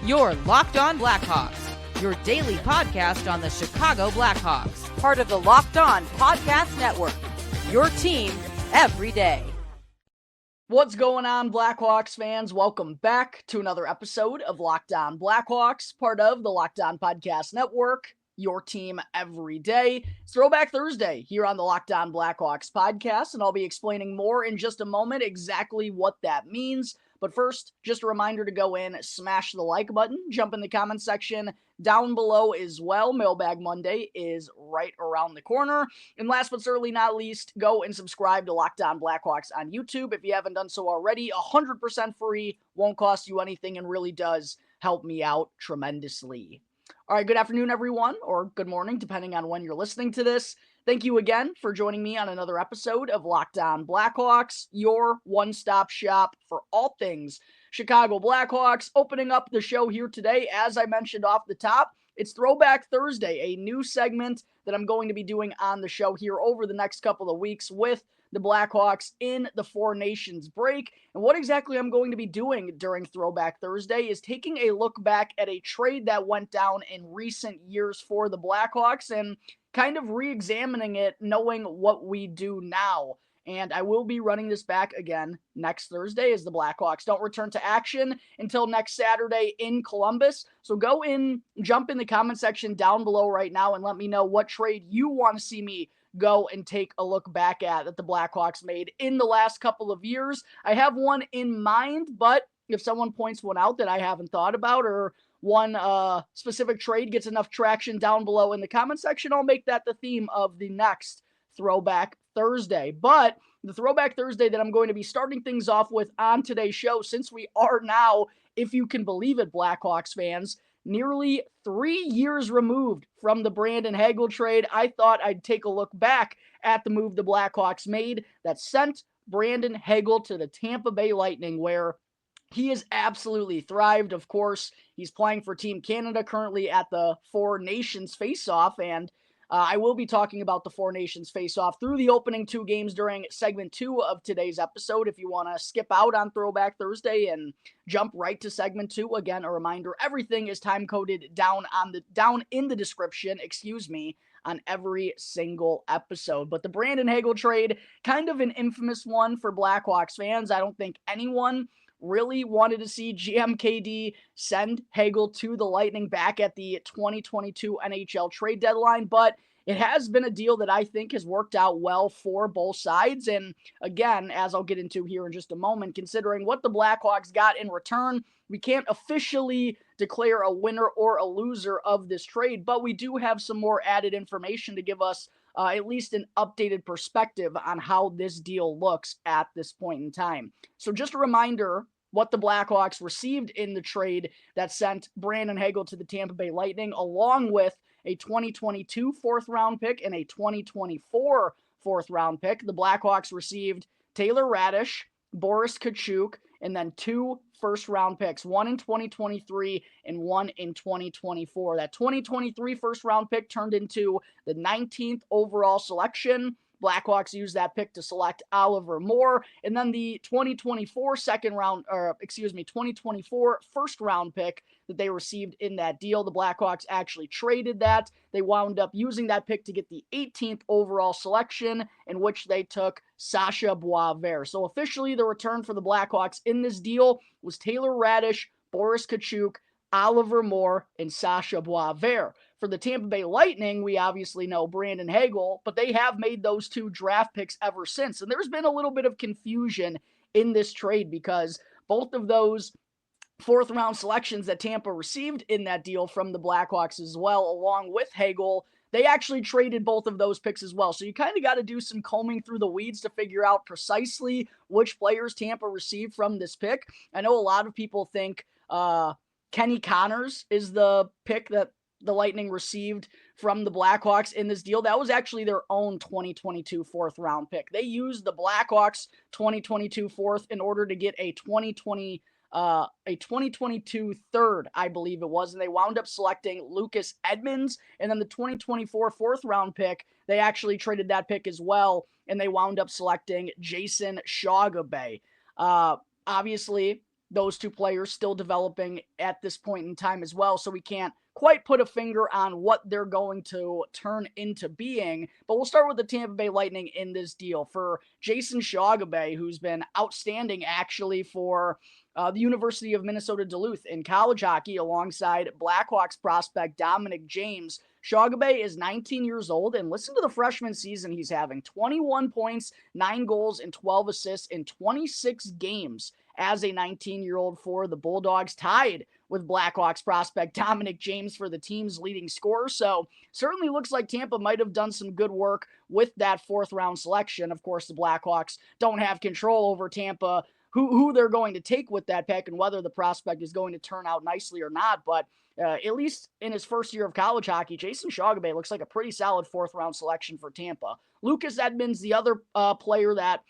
You're Locked On Blackhawks, your daily podcast on the Chicago Blackhawks, part of the Locked On Podcast Network, your team every day. What's going on, Blackhawks fans? Welcome back to another episode of Locked On Blackhawks, part of the Locked On Podcast Network, your team every day. It's Throwback Thursday here on the Locked On Blackhawks podcast, and I'll be explaining more in just a moment exactly what that means. But first, just a reminder to go in, smash the like button, jump in the comment section down below as well. Mailbag Monday is right around the corner. And last but certainly not least, go and subscribe to Locked On Blackhawks on YouTube if you haven't done so already. 100% free, won't cost you anything, and really does help me out tremendously. All right, good afternoon, everyone, or good morning, depending on when you're listening to this. Thank you again for joining me on another episode of Locked On Blackhawks, your one-stop shop for all things Chicago Blackhawks. Opening up the show here today, as I mentioned off the top, it's Throwback Thursday, a new segment that I'm going to be doing on the show here over the next couple of weeks with the Blackhawks in the Four Nations break. And what exactly I'm going to be doing during Throwback Thursday is taking a look back at a trade that went down in recent years for the Blackhawks and kind of re-examining it, knowing what we do now. And I will be running this back again next Thursday as the Blackhawks don't return to action until next Saturday in Columbus. So go in, jump in the comment section down below right now and let me know what trade you want to see me go and take a look back at that the Blackhawks made in the last couple of years. I have one in mind, but if someone points one out that I haven't thought about, or one specific trade gets enough traction down below in the comment section, I'll make that the theme of the next Throwback Thursday. But the Throwback Thursday that I'm going to be starting things off with on today's show, since we are now, if you can believe it, Blackhawks fans, nearly 3 years removed from the Brandon Hagel trade, I thought I'd take a look back at the move the Blackhawks made that sent Brandon Hagel to the Tampa Bay Lightning, where he has absolutely thrived. Of course, he's playing for Team Canada currently at the Four Nations face-off, and I will be talking about the Four Nations face-off through the opening two games during segment 2 of today's episode. If you want to skip out on Throwback Thursday and jump right to segment 2, again, a reminder, everything is time-coded down in the description, on every single episode. But the Brandon Hagel trade, kind of an infamous one for Blackhawks fans. I don't think anyone really wanted to see GMKD send Hagel to the Lightning back at the 2022 NHL trade deadline, but it has been a deal that I think has worked out well for both sides. And again, as I'll get into here in just a moment, considering what the Blackhawks got in return, we can't officially declare a winner or a loser of this trade, but we do have some more added information to give us at least an updated perspective on how this deal looks at this point in time. So just a reminder what the Blackhawks received in the trade that sent Brandon Hagel to the Tampa Bay Lightning, along with a 2022 fourth-round pick and a 2024 fourth-round pick. The Blackhawks received Taylor Raddysh, Boris Katchouk, and then 2 first-round picks, one in 2023 and one in 2024. That 2023 first-round pick turned into the 19th overall selection. Blackhawks used that pick to select Oliver Moore, and then the 2024 first-round pick that they received in that deal. The Blackhawks actually traded that. They wound up using that pick to get the 18th overall selection, in which they took Sacha Boisvert. So officially, the return for the Blackhawks in this deal was Taylor Raddysh, Boris Katchouk, Oliver Moore, and Sacha Boisvert. For the Tampa Bay Lightning, we obviously know Brandon Hagel, but they have made those 2 draft picks ever since. And there's been a little bit of confusion in this trade because both of those fourth-round selections that Tampa received in that deal from the Blackhawks as well, along with Hagel, they actually traded both of those picks as well. So you kind of got to do some combing through the weeds to figure out precisely which players Tampa received from this pick. I know a lot of people think Kenny Connors is the pick that the Lightning received from the Blackhawks in this deal. That was actually their own 2022 fourth-round pick. They used the Blackhawks 2022 fourth in order to get a 2022 third, I believe it was, and they wound up selecting Lucas Edmonds. And then the 2024 fourth-round pick, they actually traded that pick as well, and they wound up selecting Jason Shogabay. Obviously, those two players still developing at this point in time as well, so we can't quite put a finger on what they're going to turn into being. But we'll start with the Tampa Bay Lightning in this deal. For Jason Shogabay, who's been outstanding actually for the University of Minnesota Duluth in college hockey alongside Blackhawks prospect Dominic James. Shogabay is 19 years old, and listen to the freshman season he's having. 21 points, 9 goals, and 12 assists in 26 games as a 19-year-old for the Bulldogs, tied with Blackhawks prospect Dominic James for the team's leading scorer. So certainly looks like Tampa might have done some good work with that fourth-round selection. Of course, the Blackhawks don't have control over Tampa, who they're going to take with that pick and whether the prospect is going to turn out nicely or not. But at least in his first year of college hockey, Jason Shogabay looks like a pretty solid fourth-round selection for Tampa. Lucas Edmonds, the other player that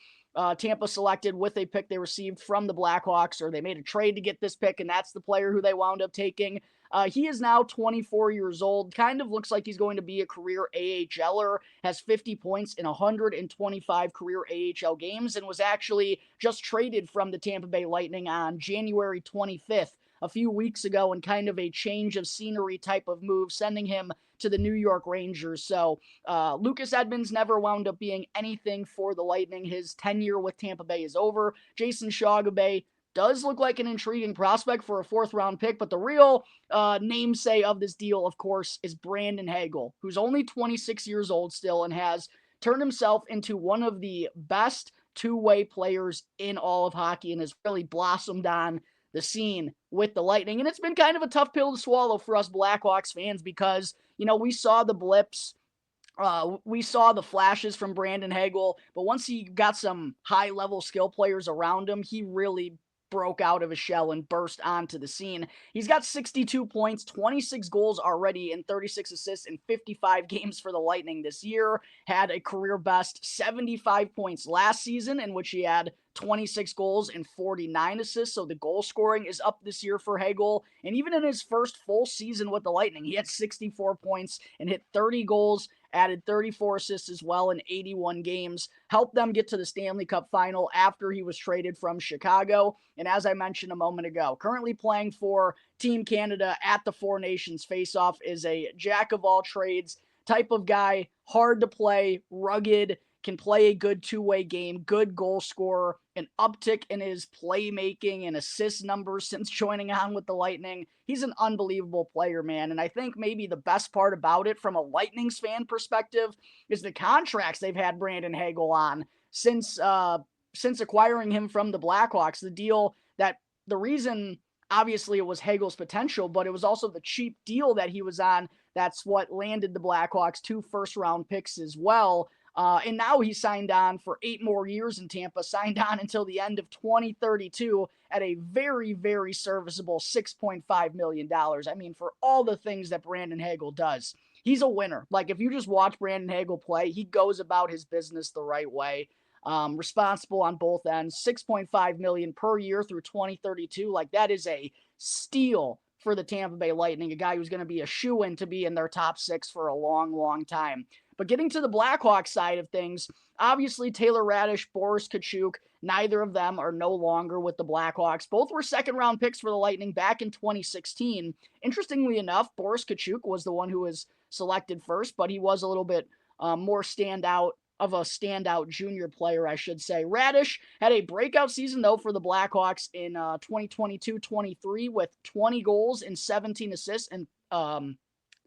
Tampa selected with a pick they received from the Blackhawks, or they made a trade to get this pick, and that's the player who they wound up taking. He is now 24 years old, kind of looks like he's going to be a career AHLer, has 50 points in 125 career AHL games, and was actually just traded from the Tampa Bay Lightning on January 25th, a few weeks ago, in kind of a change of scenery type of move, sending him to the New York Rangers. So Lucas Edmonds never wound up being anything for the Lightning. His tenure with Tampa Bay is over. Jason Shogabay does look like an intriguing prospect for a fourth-round pick, but the real namesay of this deal, of course, is Brandon Hagel, who's only 26 years old still and has turned himself into one of the best two-way players in all of hockey and has really blossomed on the scene with the Lightning. And it's been kind of a tough pill to swallow for us Blackhawks fans because, you know, we saw the blips, we saw the flashes from Brandon Hagel, but once he got some high-level skill players around him, he really broke out of his shell and burst onto the scene. He's got 62 points, 26 goals already, and 36 assists in 55 games for the Lightning this year. Had a career best 75 points last season, in which he had 26 goals and 49 assists, so the goal scoring is up this year for Hagel. And even in his first full season with the Lightning, he had 64 points and hit 30 goals, added 34 assists as well in 81 games, helped them get to the Stanley Cup final after he was traded from Chicago. And as I mentioned a moment ago, currently playing for Team Canada at the Four Nations Faceoff, is a jack of all trades type of guy, hard to play, rugged, can play a good two-way game, good goal scorer, an uptick in his playmaking and assist numbers since joining on with the Lightning. He's an unbelievable player, man, and I think maybe the best part about it from a Lightning's fan perspective is the contracts they've had Brandon Hagel on since acquiring him from the Blackhawks. The deal that the reason, obviously, it was Hagel's potential, but it was also the cheap deal that he was on. That's what landed the Blackhawks 2 first-round picks as well. And now he signed on for 8 more years in Tampa, signed on until the end of 2032 at a very, very serviceable $6.5 million. I mean, for all the things that Brandon Hagel does, he's a winner. Like, if you just watch Brandon Hagel play, he goes about his business the right way. Responsible on both ends, $6.5 million per year through 2032. Like, that is a steal for the Tampa Bay Lightning, a guy who's going to be a shoo-in to be in their top 6 for a long, long time. But getting to the Blackhawks side of things, obviously Taylor Raddysh, Boris Katchouk, neither of them are no longer with the Blackhawks. Both were second-round picks for the Lightning back in 2016. Interestingly enough, Boris Katchouk was the one who was selected first, but he was a little bit more standout junior player, I should say. Raddysh had a breakout season, though, for the Blackhawks in 2022-23 with 20 goals and 17 assists and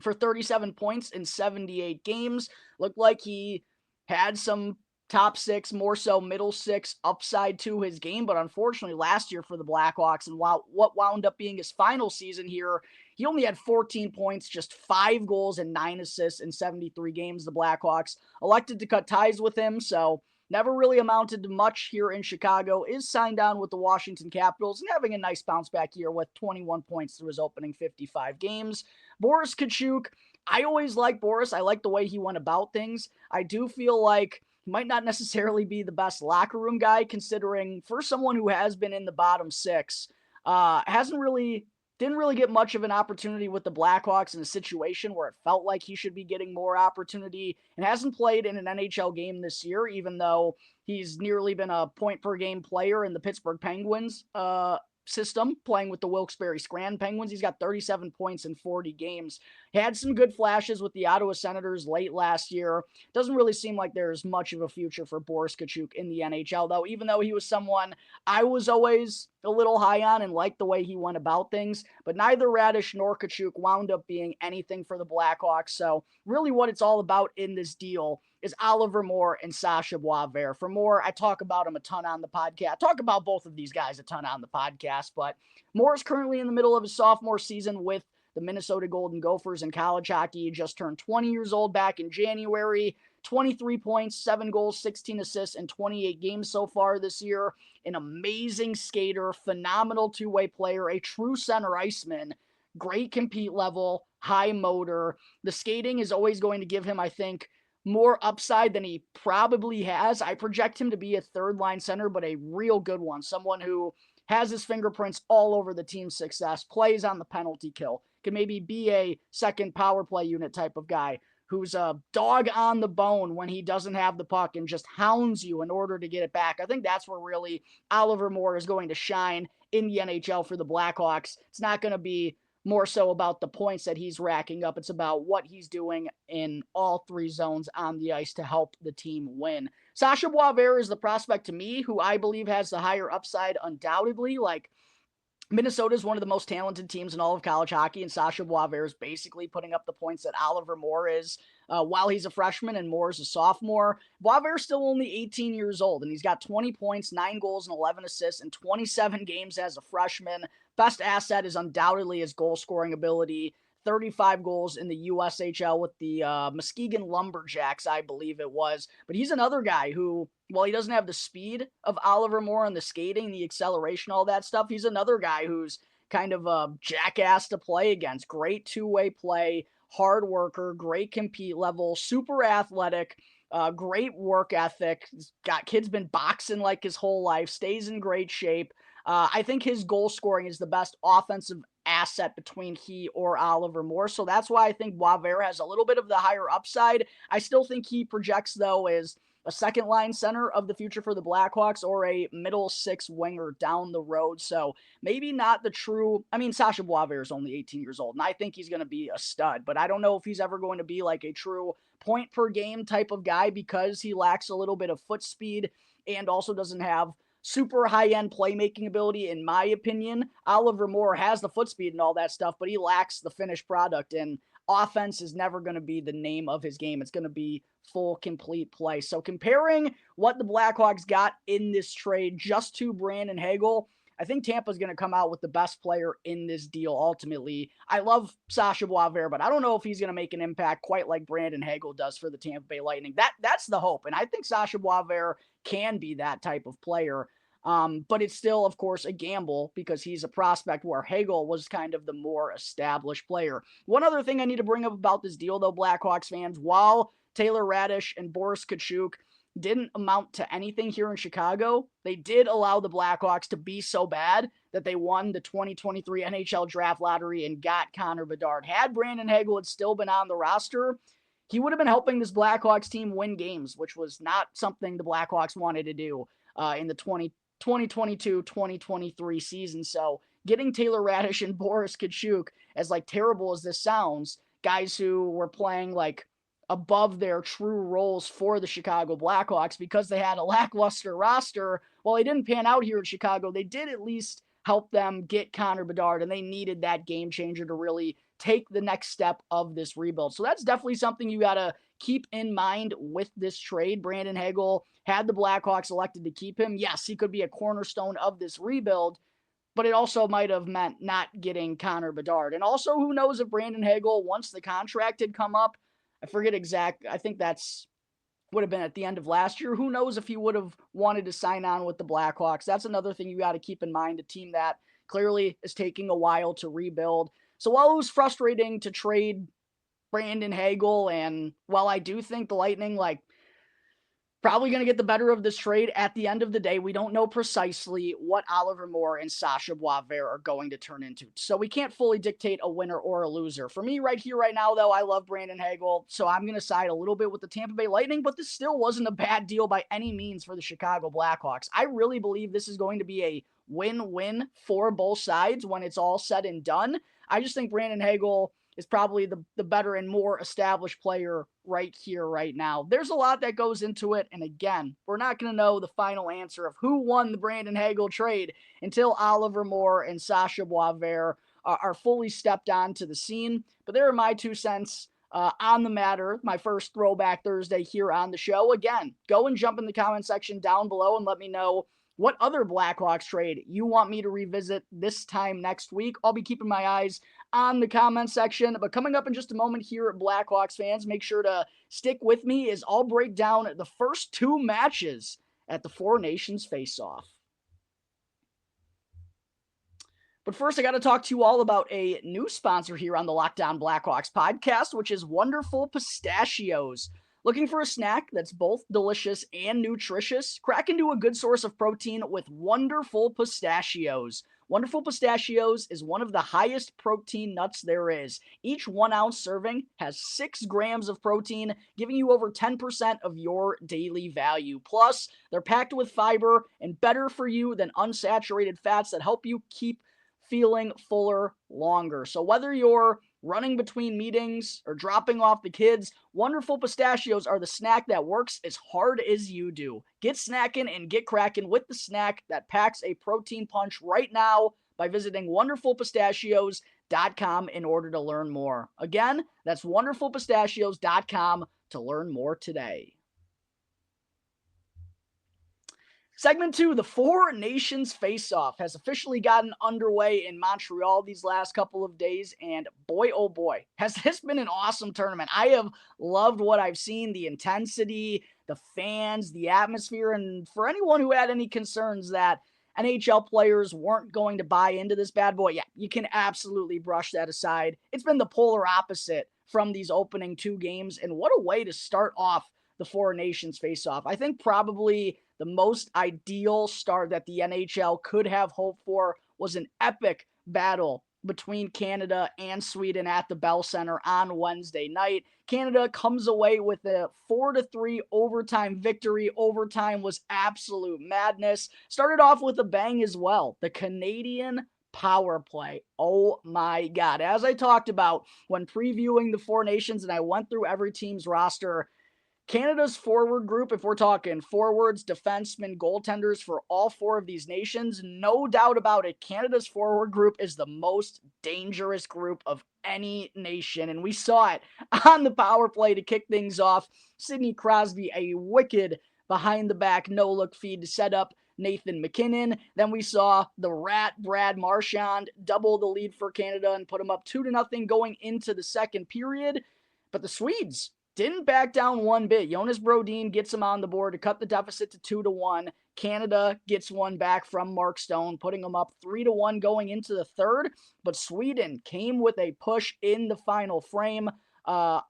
for 37 points in 78 games. Looked like he had some top 6, more so middle 6 upside to his game, but unfortunately last year for the Blackhawks and what wound up being his final season here, he only had 14 points, just 5 goals and 9 assists in 73 games. The Blackhawks elected to cut ties with him, so never really amounted to much here in Chicago. Is signed on with the Washington Capitals and having a nice bounce back year with 21 points through his opening 55 games. Boris Katchouk, I always like Boris. I like the way he went about things. I do feel like he might not necessarily be the best locker room guy, considering for someone who has been in the bottom 6, didn't really get much of an opportunity with the Blackhawks in a situation where it felt like he should be getting more opportunity, and hasn't played in an NHL game this year, even though he's nearly been a point-per-game player in the Pittsburgh Penguins system playing with the Wilkes-Barre Scranton Penguins. He's got 37 points in 40 games. He had some good flashes with the Ottawa Senators late last year. Doesn't really seem like there's much of a future for Boris Katchouk in the NHL, though, even though he was someone I was always a little high on and liked the way he went about things. But neither Raddysh nor Katchouk wound up being anything for the Blackhawks. So really what it's all about in this deal is Oliver Moore and Sacha Boisvert. For Moore, I talk about him a ton on the podcast. I talk about both of these guys a ton on the podcast, but Moore is currently in the middle of his sophomore season with the Minnesota Golden Gophers in college hockey. He just turned 20 years old back in January. 23 points, 7 goals, 16 assists, and 28 games so far this year. An amazing skater, phenomenal two-way player, a true center iceman, great compete level, high motor. The skating is always going to give him, I think, more upside than he probably has. I project him to be a third-line center, but a real good one. Someone who has his fingerprints all over the team's success, plays on the penalty kill, can maybe be a second power play unit type of guy, who's a dog on the bone when he doesn't have the puck and just hounds you in order to get it back. I think that's where really Oliver Moore is going to shine in the NHL for the Blackhawks. It's not going to be more so about the points that he's racking up. It's about what he's doing in all three zones on the ice to help the team win. Sacha Boisvert is the prospect to me who I believe has the higher upside undoubtedly. Like, Minnesota is one of the most talented teams in all of college hockey, and Sacha Boisvert is basically putting up the points that Oliver Moore is while he's a freshman and Moore is a sophomore. Boisvert's still only 18 years old, and he's got 20 points, 9 goals, and 11 assists in 27 games as a freshman. Best asset is undoubtedly his goal-scoring ability. 35 goals in the USHL with the Muskegon Lumberjacks, I believe it was. But he's another guy who, while he doesn't have the speed of Oliver Moore and the skating, the acceleration, all that stuff, he's another guy who's kind of a jackass to play against. Great two-way play, hard worker, great compete level, super athletic, great work ethic. Kid's been boxing like his whole life, stays in great shape. I think his goal scoring is the best offensive asset between he or Oliver Moore. So that's why I think Boisvert has a little bit of the higher upside. I still think he projects, though, as a second line center of the future for the Blackhawks or a middle six winger down the road. So maybe not the true, Sacha Boisvert is only 18 years old, and I think he's going to be a stud, but I don't know if he's ever going to be like a true point per game type of guy because he lacks a little bit of foot speed and also doesn't have super high-end playmaking ability, in my opinion. Oliver Moore has the foot speed and all that stuff, but he lacks the finished product, and offense is never going to be the name of his game. It's going to be full, complete play. So comparing what the Blackhawks got in this trade just to Brandon Hagel, I think Tampa's going to come out with the best player in this deal ultimately. I love Sacha Boisvert, but I don't know if he's going to make an impact quite like Brandon Hagel does for the Tampa Bay Lightning. That's the hope, and I think Sacha Boisvert can be that type of player. But it's still, of course, a gamble because he's a prospect where Hagel was kind of the more established player. One other thing I need to bring up about this deal, though, Blackhawks fans, while Taylor Raddysh and Boris Katchouk didn't amount to anything here in Chicago, they did allow the Blackhawks to be so bad that they won the 2023 NHL Draft Lottery and got Connor Bedard. Had Brandon Hagel had still been on the roster, he would have been helping this Blackhawks team win games, which was not something the Blackhawks wanted to do in the 2022-2023 season. So getting Taylor Raddysh and Boris Katchouk, as like terrible as this sounds, guys who were playing like above their true roles for the Chicago Blackhawks because they had a lackluster roster. While they didn't pan out here in Chicago, they did at least help them get Connor Bedard, and they needed that game changer to really take the next step of this rebuild. So that's definitely something you got to keep in mind with this trade. Brandon Hagel had the Blackhawks elected to keep him. Yes, he could be a cornerstone of this rebuild, but it also might have meant not getting Connor Bedard. And also, who knows if Brandon Hagel, once the contract had come up, I forget exact, I think that's would have been at the end of last year. Who knows if he would have wanted to sign on with the Blackhawks. That's another thing you got to keep in mind, a team that clearly is taking a while to rebuild. So while it was frustrating to trade Brandon Hagel, and while I do think the Lightning, like, probably going to get the better of this trade. At the end of the day, we don't know precisely what Oliver Moore and Sacha Boisvert are going to turn into. So we can't fully dictate a winner or a loser. For me right here, right now, though, I love Brandon Hagel. So I'm going to side a little bit with the Tampa Bay Lightning, but this still wasn't a bad deal by any means for the Chicago Blackhawks. I really believe this is going to be a win-win for both sides when it's all said and done. I just think Brandon Hagel is probably the better and more established player right here, right now. There's a lot that goes into it, and again, we're not going to know the final answer of who won the Brandon Hagel trade until Oliver Moore and Sacha Boisvert are fully stepped onto the scene. But there are my 2 cents on the matter, my first Throwback Thursday here on the show. Again, go and jump in the comment section down below and let me know what other Blackhawks trade you want me to revisit this time next week. I'll be keeping my eyes on the comment section. But coming up in just a moment here at Blackhawks fans, make sure to stick with me as I'll break down the first 2 matches at the Four Nations face-off. But first, I got to talk to you all about a new sponsor here on the Locked On Blackhawks podcast, which is Wonderful Pistachios. Looking for a snack that's both delicious and nutritious? Crack into a good source of protein with Wonderful Pistachios. Wonderful Pistachios is one of the highest protein nuts there is. Each 1 ounce serving has 6 grams of protein, giving you over 10% of your daily value. Plus, they're packed with fiber and better for you than unsaturated fats that help you keep feeling fuller longer. So whether you're running between meetings or dropping off the kids, Wonderful Pistachios are the snack that works as hard as you do. Get snacking and get cracking with the snack that packs a protein punch right now by visiting wonderfulpistachios.com in order to learn more. Again, that's wonderfulpistachios.com to learn more today. Segment 2, the Four Nations Face-Off has officially gotten underway in Montreal these last couple of days, and boy, oh boy, has this been an awesome tournament. I have loved what I've seen, the intensity, the fans, the atmosphere, and for anyone who had any concerns that NHL players weren't going to buy into this bad boy, yeah, you can absolutely brush that aside. It's been the polar opposite from these opening 2 games, and what a way to start off the Four Nations Face-Off. I think probably the most ideal start that the NHL could have hoped for was an epic battle between Canada and Sweden at the Bell Center on Wednesday night. Canada comes away with a 4-3 overtime victory. Overtime was absolute madness. Started off with a bang as well. The Canadian power play. Oh my God. As I talked about when previewing the Four Nations and I went through every team's roster, Canada's forward group, if we're talking forwards, defensemen, goaltenders for all 4 of these nations, no doubt about it, Canada's forward group is the most dangerous group of any nation. And we saw it on the power play to kick things off. Sidney Crosby, a wicked behind-the-back no-look feed to set up Nathan MacKinnon. Then we saw the Rat, Brad Marchand, double the lead for Canada and put them up 2-0 going into the second period. But the Swedes didn't back down one bit. Jonas Brodin gets him on the board to cut the deficit to 2-1. Canada gets one back from Mark Stone, putting them up 3-1 going into the third. But Sweden came with a push in the final frame.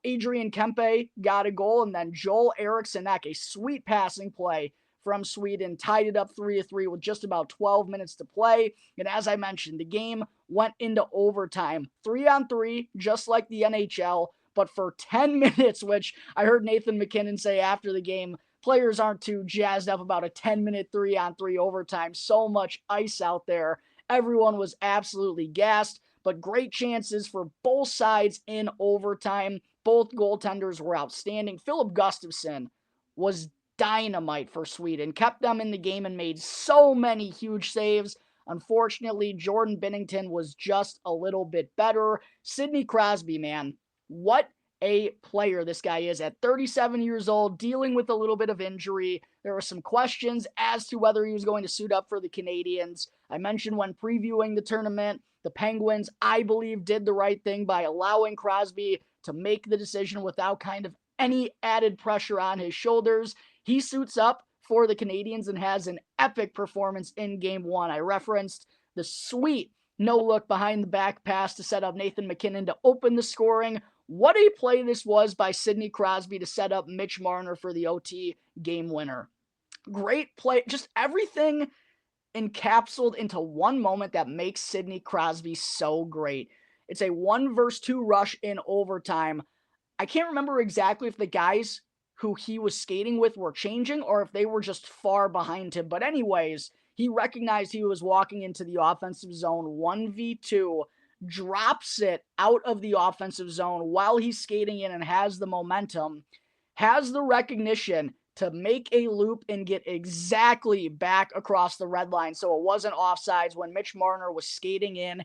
Adrian Kempe got a goal, and then Joel Eriksson, a sweet passing play from Sweden, tied it up 3-3 with just about 12 minutes to play. And as I mentioned, the game went into overtime, 3-on-3, just like the NHL. But for 10 minutes, which I heard Nathan MacKinnon say after the game, players aren't too jazzed up about a 10-minute 3-on-3 overtime. So much ice out there. Everyone was absolutely gassed, but great chances for both sides in overtime. Both goaltenders were outstanding. Philip Gustafsson was dynamite for Sweden, kept them in the game and made so many huge saves. Unfortunately, Jordan Binnington was just a little bit better. Sidney Crosby, man, what a player this guy is at 37 years old, dealing with a little bit of injury. There were some questions as to whether he was going to suit up for the Canadiens. I mentioned when previewing the tournament, the Penguins, I believe, did the right thing by allowing Crosby to make the decision without kind of any added pressure on his shoulders. He suits up for the Canadiens and has an epic performance in Game 1. I referenced the sweet no-look behind-the-back pass to set up Nathan MacKinnon to open the scoring. What a play this was by Sidney Crosby to set up Mitch Marner for the OT game winner. Great play. Just everything encapsulated into one moment that makes Sidney Crosby so great. It's a 1-versus-2 rush in overtime. I can't remember exactly if the guys who he was skating with were changing or if they were just far behind him. But anyways, he recognized he was walking into the offensive zone 1v2, drops it out of the offensive zone while he's skating in and has the momentum, has the recognition to make a loop and get exactly back across the red line so it wasn't offsides when Mitch Marner was skating in.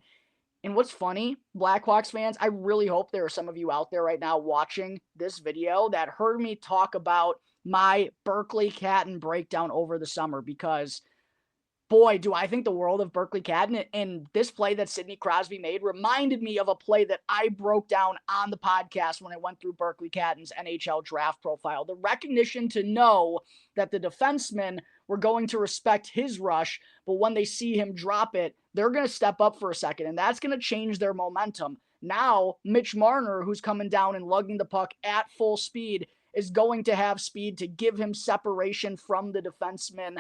And what's funny, Blackhawks fans, I really hope there are some of you out there right now watching this video that heard me talk about my Berkeley Catton breakdown over the summer, because boy, do I think the world of Berkeley Catton, and this play that Sidney Crosby made reminded me of a play that I broke down on the podcast when I went through Berkeley Catton's NHL draft profile. The recognition to know that the defensemen were going to respect his rush, but when they see him drop it, they're going to step up for a second, and that's going to change their momentum. Now, Mitch Marner, who's coming down and lugging the puck at full speed, is going to have speed to give him separation from the defenseman.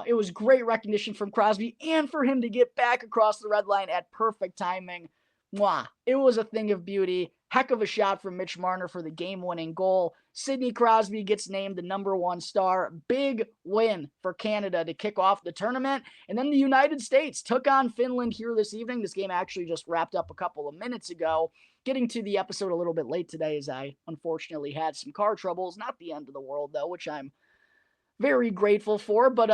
It was great recognition from Crosby and for him to get back across the red line at perfect timing. Mwah. It was a thing of beauty. Heck of a shot from Mitch Marner for the game-winning goal. Sidney Crosby gets named the #1 star. Big win for Canada to kick off the tournament. And then the United States took on Finland here this evening. This game actually just wrapped up a couple of minutes ago. Getting to the episode a little bit late today as I unfortunately had some car troubles. Not the end of the world, though, which I'm very grateful for. But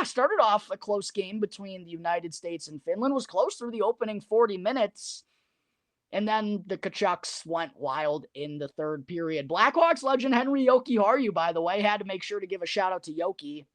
started off a close game between the United States and Finland. Was close through the opening 40 minutes. And then the Katchouks went wild in the third period. Blackhawks legend Henri Jokiharju, by the way, had to make sure to give a shout out to Yoki.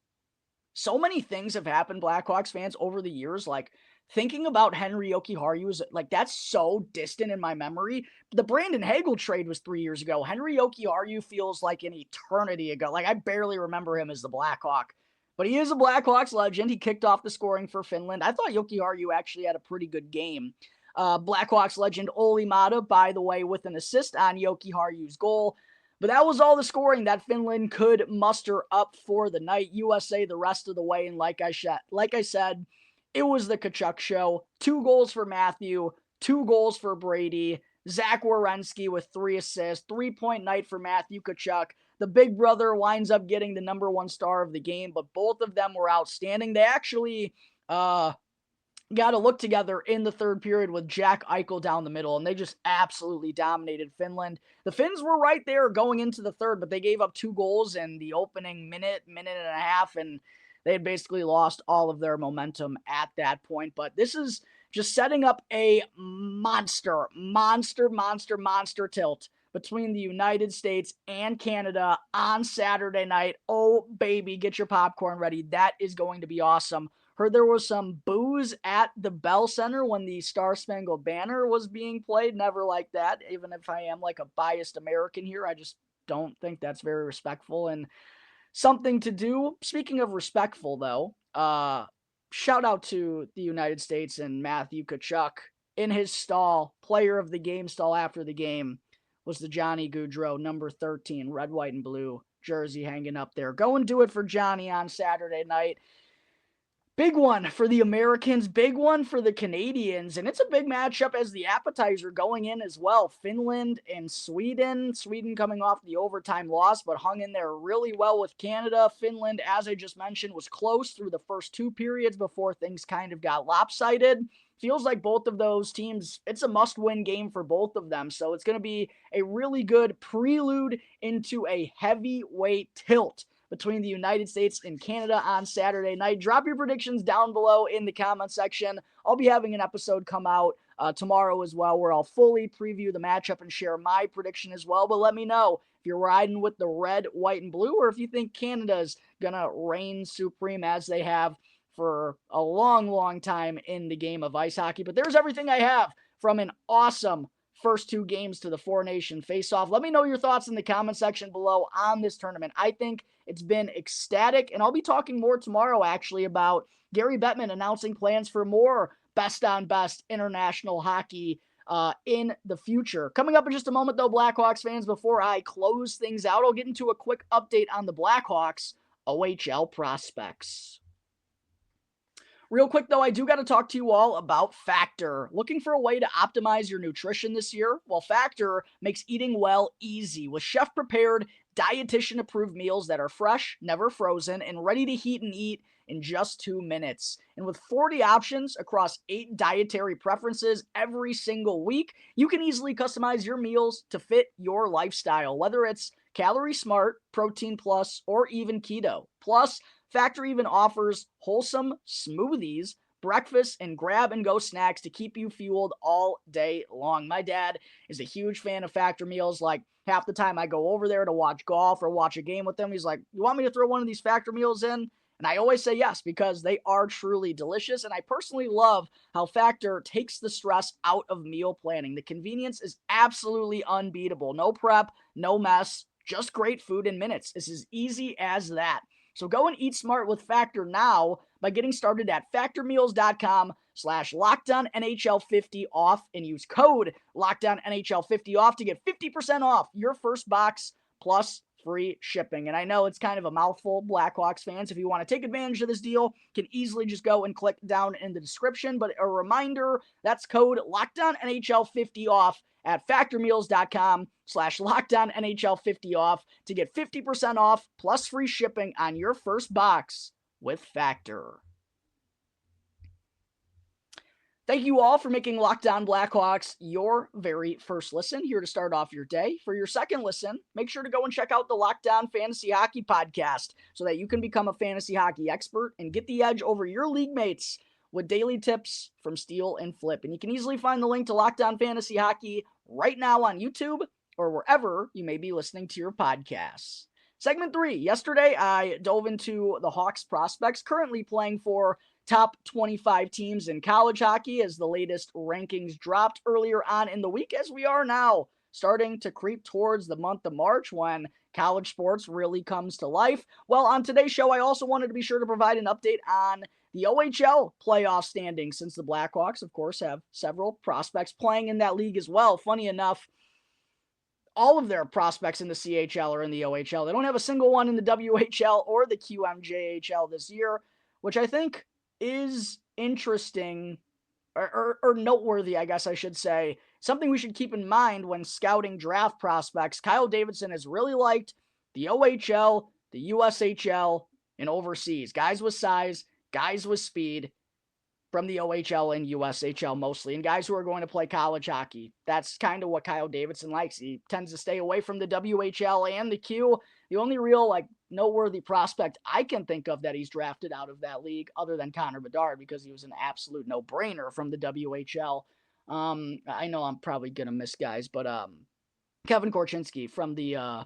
So many things have happened, Blackhawks fans, over the years. Like, thinking about Henri Jokiharju is like, that's so distant in my memory. The Brandon Hagel trade was 3 years ago. Henri Jokiharju feels like an eternity ago. Like, I barely remember him as the Blackhawk. But he is a Blackhawks legend. He kicked off the scoring for Finland. I thought Jokiharju actually had a pretty good game. Blackhawks legend Olli Maatta, by the way, with an assist on Jokiharju's goal. But that was all the scoring that Finland could muster up for the night. USA the rest of the way, and like I said, it was the Katchouk show. 2 goals for Matthew, 2 goals for Brady. Zach Werenski with 3 assists. 3-point night for Matthew Katchouk. The big brother winds up getting the #1 star of the game, but both of them were outstanding. They actually got to look together in the third period with Jack Eichel down the middle, and they just absolutely dominated Finland. The Finns were right there going into the third, but they gave up 2 goals in the opening minute and a half, and they had basically lost all of their momentum at that point. But this is just setting up a monster tilt between the United States and Canada on Saturday night. Oh, baby, get your popcorn ready. That is going to be awesome. Heard there was some booze at the Bell Center when the Star Spangled Banner was being played. Never like that. Even if I am like a biased American here, I just don't think that's very respectful and something to do. Speaking of respectful, though, shout out to the United States and Matthew Katchouk. In his stall, player of the game stall after the game, was the Johnny Gaudreau, number 13, red, white, and blue jersey hanging up there. Go and do it for Johnny on Saturday night. Big one for the Americans, big one for the Canadians, and it's a big matchup as the appetizer going in as well. Finland and Sweden. Sweden coming off the overtime loss, but hung in there really well with Canada. Finland, as I just mentioned, was close through the first 2 periods before things kind of got lopsided. Feels like both of those teams, it's a must-win game for both of them, so it's going to be a really good prelude into a heavyweight tilt between the United States and Canada on Saturday night. Drop your predictions down below in the comment section. I'll be having an episode come out tomorrow as well where I'll fully preview the matchup and share my prediction as well. But let me know if you're riding with the red, white, and blue, or if you think Canada's going to reign supreme as they have for a long time in the game of ice hockey. But there's everything I have from an awesome first 2 games to the 4-nation face-off. Let me know your thoughts in the comment section below on this tournament. I think it's been ecstatic, and I'll be talking more tomorrow, actually, about Gary Bettman announcing plans for more best-on-best international hockey in the future. Coming up in just a moment, though, Blackhawks fans, before I close things out, I'll get into a quick update on the Blackhawks OHL prospects. Real quick, though, I do got to talk to you all about Factor. Looking for a way to optimize your nutrition this year? Well, Factor makes eating well easy with chef-prepared, dietitian-approved meals that are fresh, never frozen, and ready to heat and eat in just 2 minutes. And with 40 options across 8 dietary preferences every single week, you can easily customize your meals to fit your lifestyle, whether it's Calorie Smart, Protein Plus, or even Keto. Plus, Factor even offers wholesome smoothies, breakfast, and grab-and-go snacks to keep you fueled all day long. My dad is a huge fan of Factor meals. Like, half the time I go over there to watch golf or watch a game with him, he's like, you want me to throw one of these Factor meals in? And I always say yes, because they are truly delicious. And I personally love how Factor takes the stress out of meal planning. The convenience is absolutely unbeatable. No prep, no mess, just great food in minutes. It's as easy as that. So go and eat smart with Factor now by getting started at factormeals.com/LockedOnNHL50 off and use code LockedOnNHL50 off to get 50% off your first box plus free shipping. And I know it's kind of a mouthful, Blackhawks fans. If you want to take advantage of this deal, you can easily just go and click down in the description. But a reminder, that's code LockedOnNHL50 off at factormeals.com/LockedOnNHL50 off to get 50% off plus free shipping on your first box with Factor. Thank you all for making Locked On Blackhawks your very first listen, here to start off your day. For your second listen, make sure to go and check out the Locked On Fantasy Hockey podcast so that you can become a fantasy hockey expert and get the edge over your league mates with daily tips from Steal and Flip. And you can easily find the link to Locked On Fantasy Hockey right now on YouTube or wherever you may be listening to your podcasts. Segment 3. Yesterday, I dove into the Hawks prospects currently playing for top 25 teams in college hockey as the latest rankings dropped earlier on in the week, as we are now starting to creep towards the month of March when college sports really comes to life. Well, on today's show, I also wanted to be sure to provide an update on the OHL playoff standings, since the Blackhawks, of course, have several prospects playing in that league as well. Funny enough, all of their prospects in the CHL are in the OHL. They don't have a single one in the WHL or the QMJHL this year, which I think is interesting or noteworthy, I guess I should say. Something we should keep in mind when scouting draft prospects. Kyle Davidson has really liked the OHL, the USHL, and overseas. Guys with size, guys with speed from the OHL and USHL mostly, and guys who are going to play college hockey. That's kind of what Kyle Davidson likes. He tends to stay away from the WHL and the Q. The only real, noteworthy prospect I can think of that he's drafted out of that league, other than Connor Bedard, because he was an absolute no-brainer from the WHL. I know I'm probably going to miss guys, but Kevin Korchinski from the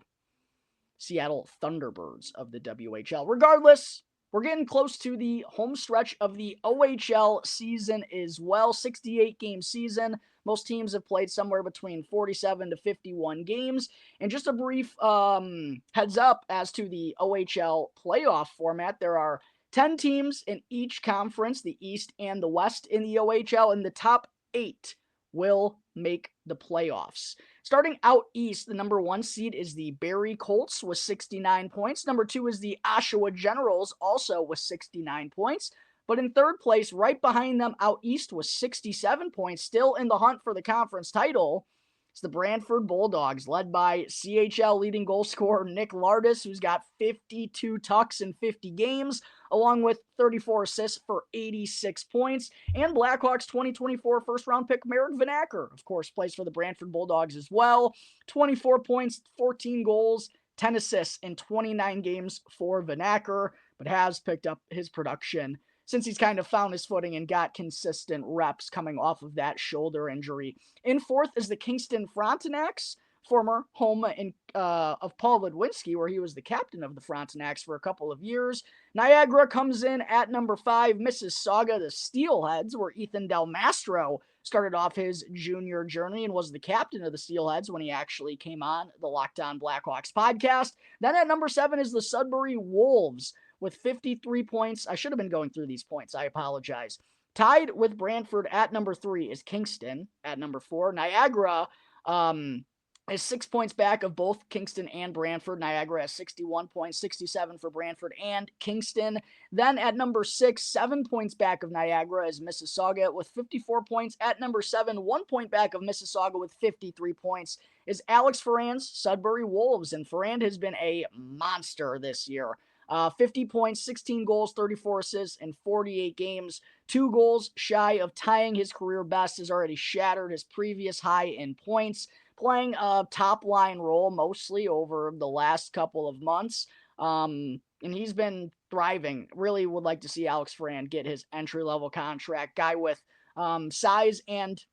Seattle Thunderbirds of the WHL. Regardless, we're getting close to the home stretch of the OHL season as well. 68-game season. Most teams have played somewhere between 47 to 51 games. And just a brief heads up as to the OHL playoff format. There are 10 teams in each conference, the East and the West in the OHL, and the top 8 will make the playoffs. Starting out east, the number 1 seed is the Barrie Colts with 69 points. Number 2 is the Oshawa Generals, also with 69 points. But in third place, right behind them out east with 67 points, still in the hunt for the conference title, it's the Brantford Bulldogs, led by CHL leading goal scorer Nick Lardis, who's got 52 tucks in 50 games, along with 34 assists for 86 points. And Blackhawks 2024 first-round pick Merrick Vanacker, of course, plays for the Brantford Bulldogs as well. 24 points, 14 goals, 10 assists in 29 games for Vanacker, but has picked up his production since he's kind of found his footing and got consistent reps coming off of that shoulder injury. In fourth is the Kingston Frontenacs, former home of Paul Ludwinski, where he was the captain of the Frontenacs for a couple of years. Niagara comes in at number 5. Mississauga, the Steelheads, where Ethan Del Mastro started off his junior journey and was the captain of the Steelheads when he actually came on the Locked On Blackhawks podcast. Then at number 7 is the Sudbury Wolves with 53 points. I should have been going through these points. I apologize. Tied with Brantford at number 3 is Kingston at number 4. Niagara is 6 points back of both Kingston and Brantford. Niagara has 61 points, 67 for Brantford and Kingston. Then at number 6, 7 points back of Niagara is Mississauga with 54 points. At number 7, 1 point back of Mississauga with 53 points is Alex Ferrand's Sudbury Wolves. And Ferrand has been a monster this year. 50 points, 16 goals, 34 assists in 48 games. 2 goals shy of tying his career best, has already shattered his previous high in points. Playing a top-line role mostly over the last couple of months. And he's been thriving. Really would like to see Alex Ferrand get his entry-level contract. Guy with size and,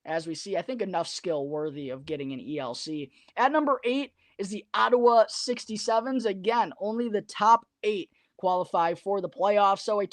as we see, I think enough skill worthy of getting an ELC. At number 8 is the Ottawa 67s. Again, only the top 8 qualify for the playoffs. So a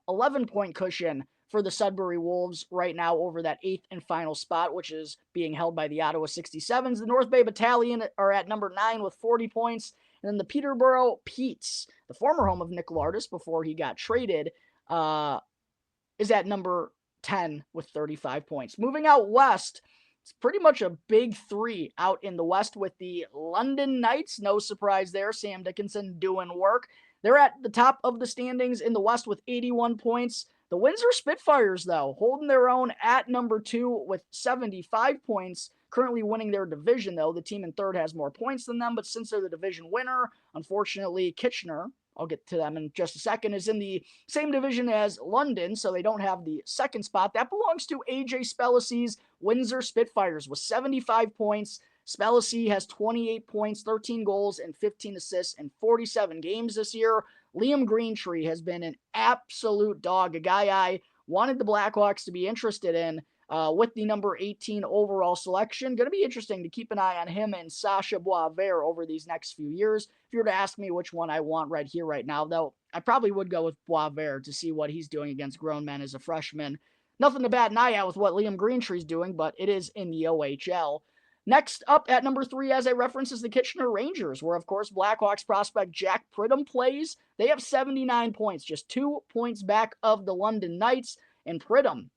11-point cushion for the Sudbury Wolves right now over that 8th and final spot, which is being held by the Ottawa 67s. The North Bay Battalion are at number 9 with 40 points. And then the Peterborough Petes, the former home of Nick Lardis before he got traded, is at number 10 with 35 points. Moving out west, it's pretty much a big 3 out in the west with the London Knights. No surprise there. Sam Dickinson doing work. They're at the top of the standings in the west with 81 points. The Windsor Spitfires, though, holding their own at number 2 with 75 points, currently winning their division, though. The team in third has more points than them, but since they're the division winner, unfortunately, Kitchener, I'll get to them in just a second, is in the same division as London, so they don't have the second spot. That belongs to AJ Spellacy's Windsor Spitfires with 75 points. Spellacy has 28 points, 13 goals, and 15 assists in 47 games this year. Liam Greentree has been an absolute dog, a guy I wanted the Blackhawks to be interested in with the number 18 overall selection. Going to be interesting to keep an eye on him and Sacha Boisvert over these next few years. If you were to ask me which one I want right here, right now, though, I probably would go with Boisvert to see what he's doing against grown men as a freshman. Nothing to bat an eye out with what Liam Greentree's doing, but it is in the OHL. Next up at number 3, as I referenced, is the Kitchener Rangers, where, of course, Blackhawks prospect Jack Pridham plays. They have 79 points, just 2 points back of the London Knights, and Pridham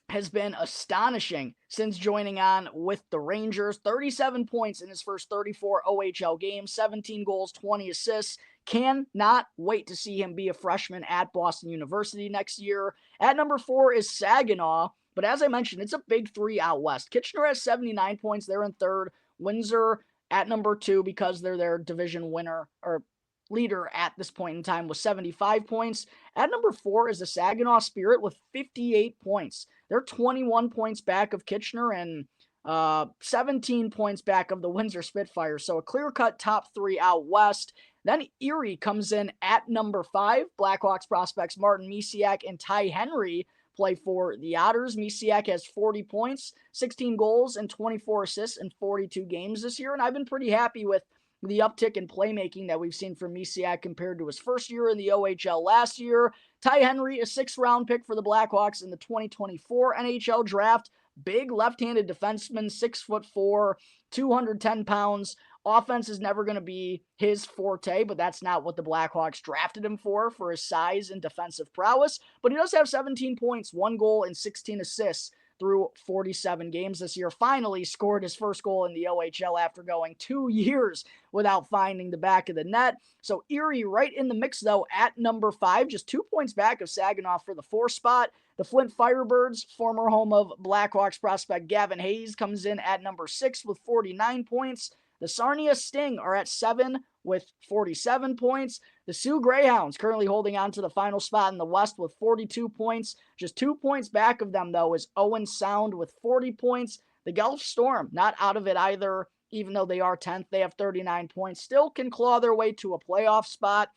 has been astonishing since joining on with the Rangers. 37 points in his first 34 OHL games, 17 goals, 20 assists. Cannot wait to see him be a freshman at Boston University next year. At number 4 is Saginaw. But as I mentioned, it's a big 3 out west. Kitchener has 79 points. They're in third. Windsor at number 2 because they're their division winner or leader at this point in time with 75 points. At number 4 is the Saginaw Spirit with 58 points. They're 21 points back of Kitchener and 17 points back of the Windsor Spitfires. So a clear-cut top 3 out west. Then Erie comes in at number 5. Blackhawks prospects Martin Misiak and Ty Henry play for the Otters. Misiak has 40 points, 16 goals, and 24 assists in 42 games this year. And I've been pretty happy with the uptick in playmaking that we've seen from Misiak compared to his first year in the OHL last year. Ty Henry, a 6th-round pick for the Blackhawks in the 2024 NHL draft. Big left-handed defenseman, 6'4", 210 pounds. Offense is never going to be his forte, but that's not what the Blackhawks drafted him for his size and defensive prowess. But he does have 17 points, 1 goal, and 16 assists through 47 games this year. Finally scored his first goal in the OHL after going 2 years without finding the back of the net. So Erie right in the mix, though, at number 5, just 2 points back of Saginaw for the 4th spot. The Flint Firebirds, former home of Blackhawks prospect Gavin Hayes, comes in at number 6 with 49 points. The Sarnia Sting are at 7 with 47 points. The Sioux Greyhounds currently holding on to the final spot in the West with 42 points. Just 2 points back of them, though, is Owen Sound with 40 points. The Guelph Storm, not out of it either, even though they are 10th. They have 39 points. Still can claw their way to a playoff spot.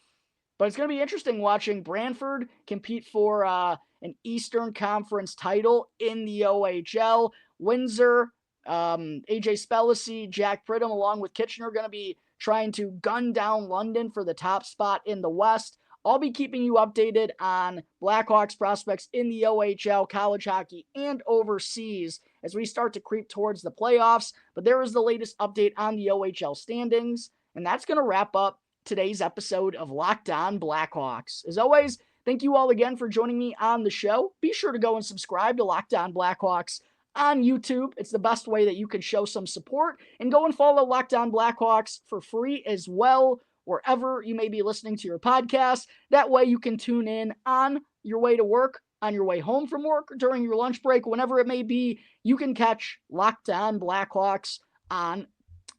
But it's going to be interesting watching Brantford compete for an Eastern Conference title in the OHL. Windsor, AJ Spellacy, Jack Pridham, along with Kitchener, are going to be trying to gun down London for the top spot in the West. I'll be keeping you updated on Blackhawks prospects in the OHL, college hockey, and overseas as we start to creep towards the playoffs. But there is the latest update on the OHL standings, and that's going to wrap up today's episode of Locked On Blackhawks. As always, Thank you all again for joining me on the show. Be sure to go and subscribe to Locked On Blackhawks on YouTube. It's the best way that you can show some support. And go and follow Locked On Blackhawks for free as well, wherever you may be listening to your podcast. That way you can tune in on your way to work, on your way home from work, during your lunch break, whenever it may be. You can catch Locked On Blackhawks on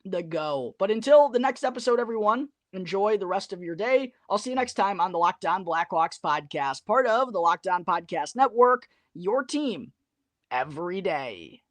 the go. But until the next episode, everyone, enjoy the rest of your day. I'll see you next time on the Locked On Blackhawks podcast, part of the Locked On Podcast Network, your team every day.